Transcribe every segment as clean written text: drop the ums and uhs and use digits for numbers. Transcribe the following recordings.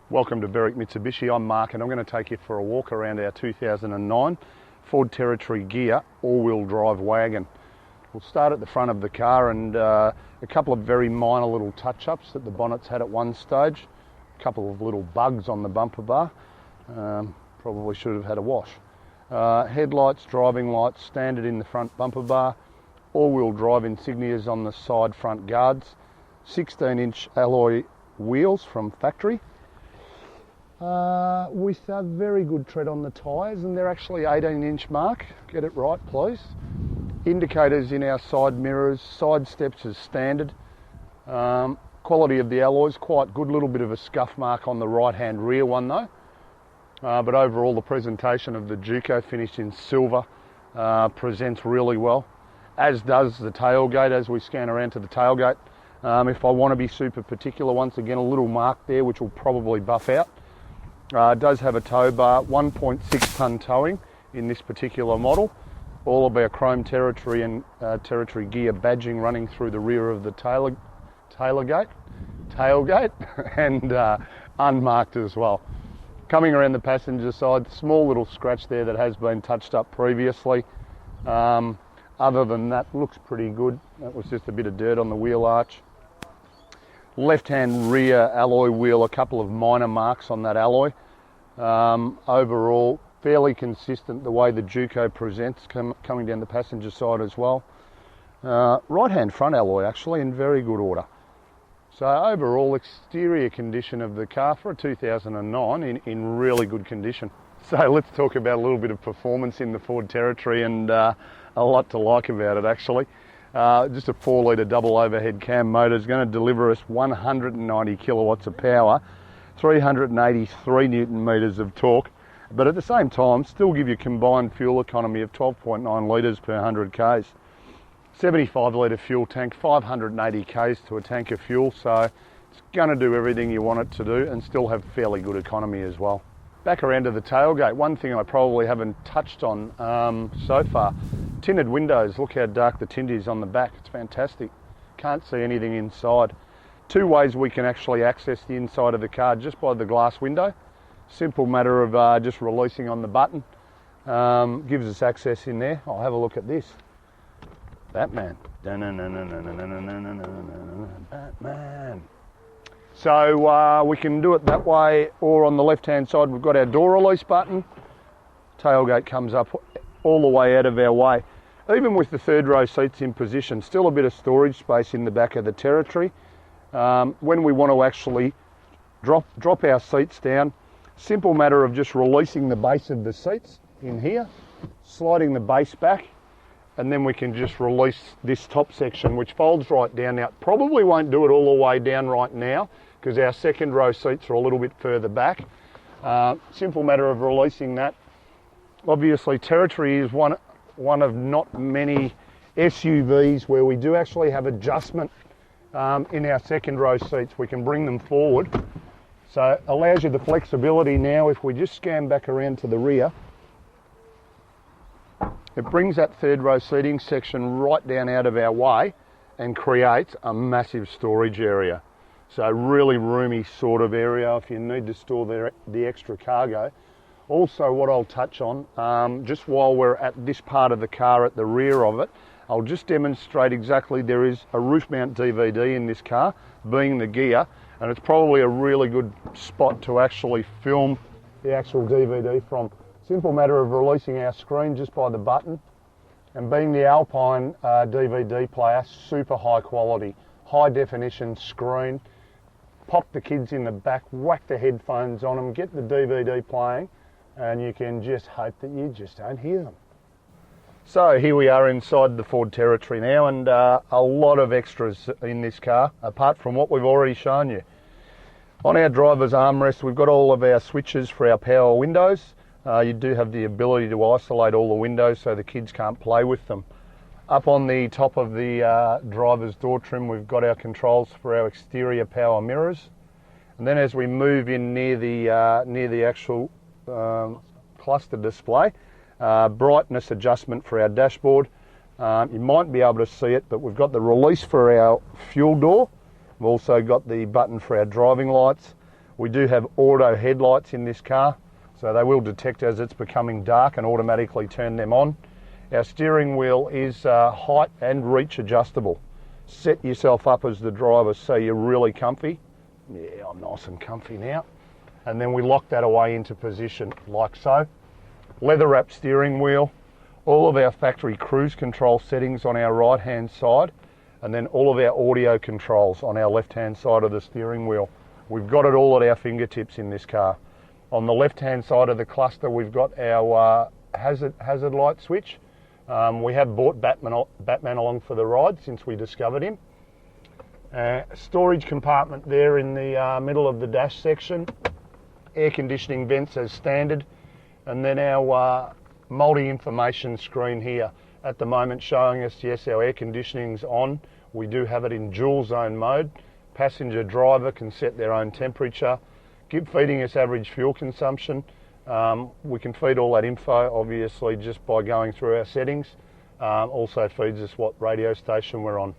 Welcome to Berwick Mitsubishi. I'm Mark and I'm going to take you for a walk around our 2009 Ford Territory Gear all-wheel drive wagon. We'll start at the front of the car and a couple of very minor little touch-ups that the bonnet's had at one stage. A couple of little bugs on the bumper bar. Probably should have had a wash. Headlights, driving lights, standard in the front bumper bar. All-wheel drive insignias on the side front guards. 16-inch alloy wheels from factory. With a very good tread on the tyres, and they're actually 18-inch mark. Get it right, please. Indicators in our side mirrors, side steps as standard. Quality of the alloys quite good. Little bit of a scuff mark on the right-hand rear one though. But overall, the presentation of the Juco finished in silver presents really well, as does the tailgate as we scan around to the tailgate. If I want to be super particular, once again, a little mark there which will probably buff out. It does have a tow bar, 1.6 tonne towing in this particular model. All of our chrome Territory and Territory Gear badging running through the rear of the tailgate, and unmarked as well. Coming around the passenger side, small little scratch there that has been touched up previously. Other than that, looks pretty good. That was just a bit of dirt on the wheel arch. Left-hand rear alloy wheel, a couple of minor marks on that alloy. Overall, fairly consistent the way the Juco presents coming down the passenger side as well. Right-hand front alloy actually in very good order. So overall, exterior condition of the car for a 2009 in really good condition. So let's talk about a little bit of performance in the Ford Territory, and a lot to like about it actually. Just a 4-litre double overhead cam motor is going to deliver us 190 kilowatts of power, 383 newton metres of torque, but at the same time still give you combined fuel economy of 12.9 litres per 100 k's. 75 litre fuel tank, 580 k's to a tank of fuel, so it's going to do everything you want it to do and still have fairly good economy as well. Back around to the tailgate, one thing I probably haven't touched on so far, tinted windows. Look how dark the tint is on the back, it's fantastic. Can't see anything inside. Two ways we can actually access the inside of the car, just by the glass window. Simple matter of just releasing on the button. Gives us access in there. I'll have a look at this. Batman. Batman. So we can do it that way, or on the left-hand side we've got our door release button. Tailgate comes up all the way out of our way. Even with the third row seats in position, still a bit of storage space in the back of the Territory. When we want to actually drop our seats down, simple matter of just releasing the base of the seats in here, sliding the base back, and then we can just release this top section, which folds right down. Now, it probably won't do it all the way down right now because our second row seats are a little bit further back. Simple matter of releasing that. Obviously, Territory is one of not many SUVs where we do actually have adjustment in our second row seats. We can bring them forward. So it allows you the flexibility now. If we just scan back around to the rear, it brings that third row seating section right down out of our way and creates a massive storage area. So really roomy sort of area if you need to store the extra cargo. Also, what I'll touch on, just while we're at this part of the car at the rear of it, I'll just demonstrate exactly there is a roof mount DVD in this car, being the Gear, and it's probably a really good spot to actually film the actual DVD from. Simple matter of releasing our screen just by the button, and being the Alpine DVD player, super high quality, high definition screen. Pop the kids in the back, whack the headphones on them, get the DVD playing, and you can just hope that you just don't hear them. So here we are inside the Ford Territory now, and a lot of extras in this car, apart from what we've already shown you. On our driver's armrest, we've got all of our switches for our power windows. You do have the ability to isolate all the windows so the kids can't play with them. Up on the top of the driver's door trim, we've got our controls for our exterior power mirrors. And then as we move in near the actual cluster display, brightness adjustment for our dashboard. You might be able to see it, but we've got the release for our fuel door. We've also got the button for our driving lights. We do have auto headlights in this car, so they will detect as it's becoming dark and automatically turn them on. Our steering wheel is height and reach adjustable. Set yourself up as the driver so you're really comfy. Yeah, I'm nice and comfy now. And then we lock that away into position like so. Leather wrapped steering wheel, all of our factory cruise control settings on our right hand side, and then all of our audio controls on our left hand side of the steering wheel. We've got it all at our fingertips in this car. On the left hand side of the cluster we've got our hazard light switch. We have brought Batman along for the ride since we discovered him. Storage compartment there in the middle of the dash section. Air conditioning vents as standard. And then our multi-information screen here at the moment showing us, yes, our air conditioning's on. We do have it in dual zone mode. Passenger driver can set their own temperature. Feeding us average fuel consumption. We can feed all that info obviously just by going through our settings. Also feeds us what radio station we're on.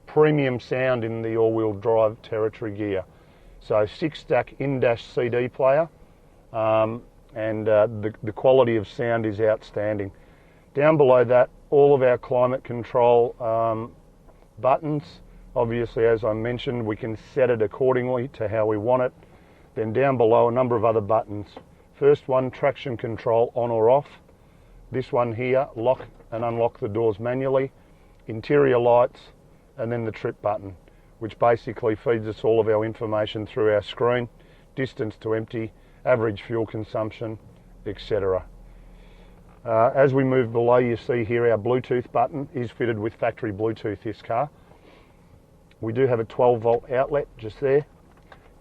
Premium sound in the all-wheel drive territory gear. So 6-stack in-dash CD player, and the quality of sound is outstanding. Down below that, all of our climate control buttons. Obviously, as I mentioned, we can set it accordingly to how we want it. Then down below, a number of other buttons. First one, traction control on or off. This one here, lock and unlock the doors manually. Interior lights, and then the trip button, which basically feeds us all of our information through our screen, distance to empty, average fuel consumption, etc. As we move below, you see here our Bluetooth button is fitted with factory Bluetooth, this car. We do have a 12-volt outlet just there.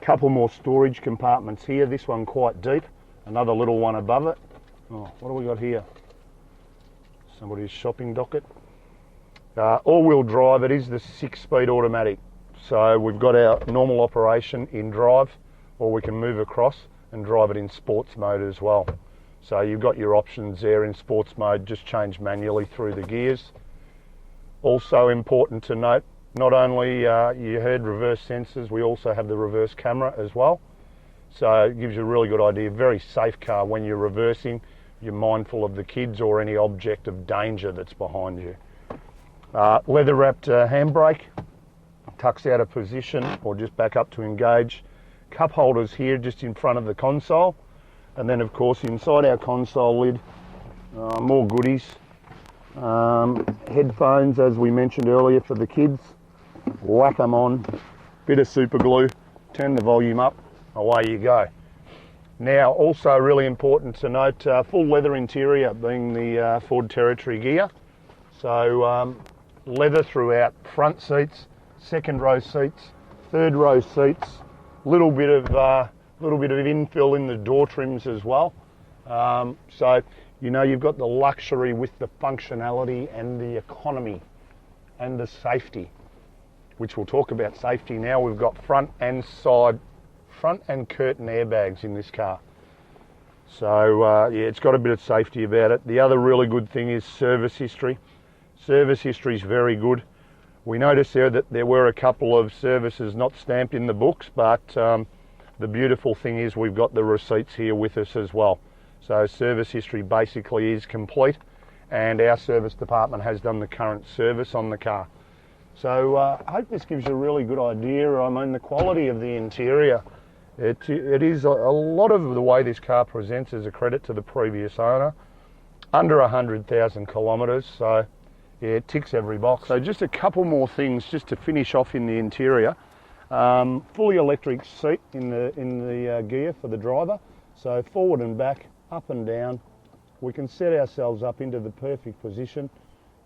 Couple more storage compartments here, this one quite deep, another little one above it. Oh, what do we got here? Somebody's shopping docket. All-wheel drive, it is the 6-speed automatic. So we've got our normal operation in drive, or we can move across and drive it in sports mode as well. So you've got your options there in sports mode, just change manually through the gears. Also important to note, not only you heard reverse sensors, we also have the reverse camera as well. So it gives you a really good idea. Very safe car. When you're reversing, you're mindful of the kids or any object of danger that's behind you. Leather wrapped handbrake, tucks out of position or just back up to engage. Cup holders here just in front of the console, and then of course inside our console lid more goodies. Headphones, as we mentioned earlier, for the kids. Whack them on, bit of super glue, turn the volume up, away you go. Now also really important to note, full leather interior being the Ford Territory gear. So leather throughout, front seats, second row seats, third row seats, little bit of infill in the door trims as well. So you know you've got the luxury with the functionality and the economy and the safety, which we'll talk about safety now. We've got front and curtain airbags in this car. So yeah, it's got a bit of safety about it. The other really good thing is service history. Service history is very good. We noticed there that there were a couple of services not stamped in the books, but the beautiful thing is we've got the receipts here with us as well. So service history basically is complete, and our service department has done the current service on the car. So I hope this gives you a really good idea. I mean, the quality of the interior, it is a lot of the way this car presents is a credit to the previous owner. Under 100,000 kilometres, so yeah, it ticks every box. So just a couple more things just to finish off in the interior. Fully electric seat in the gear for the driver. So forward and back, up and down. We can set ourselves up into the perfect position.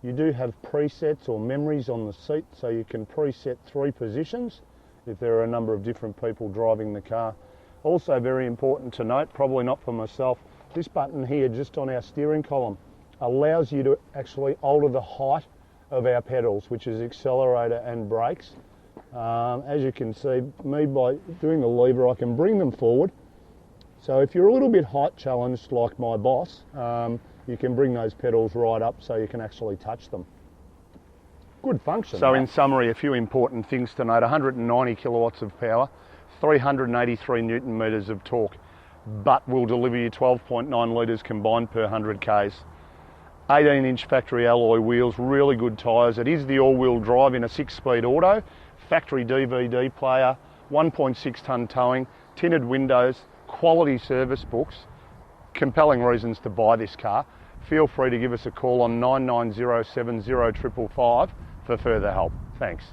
You do have presets or memories on the seat, so you can preset 3 positions if there are a number of different people driving the car. Also very important to note, probably not for myself, this button here just on our steering column allows you to actually alter the height of our pedals, which is accelerator and brakes. As you can see, me by doing the lever, I can bring them forward. So if you're a little bit height challenged like my boss, you can bring those pedals right up so you can actually touch them. Good function. So in summary, a few important things to note. 190 kilowatts of power, 383 Newton meters of torque, but will deliver you 12.9 litres combined per 100 Ks. 18-inch factory alloy wheels, really good tyres. It is the all-wheel drive in a 6-speed auto, factory DVD player, 1.6 tonne towing, tinted windows, quality service books. Compelling reasons to buy this car. Feel free to give us a call on 99070555 for further help. Thanks.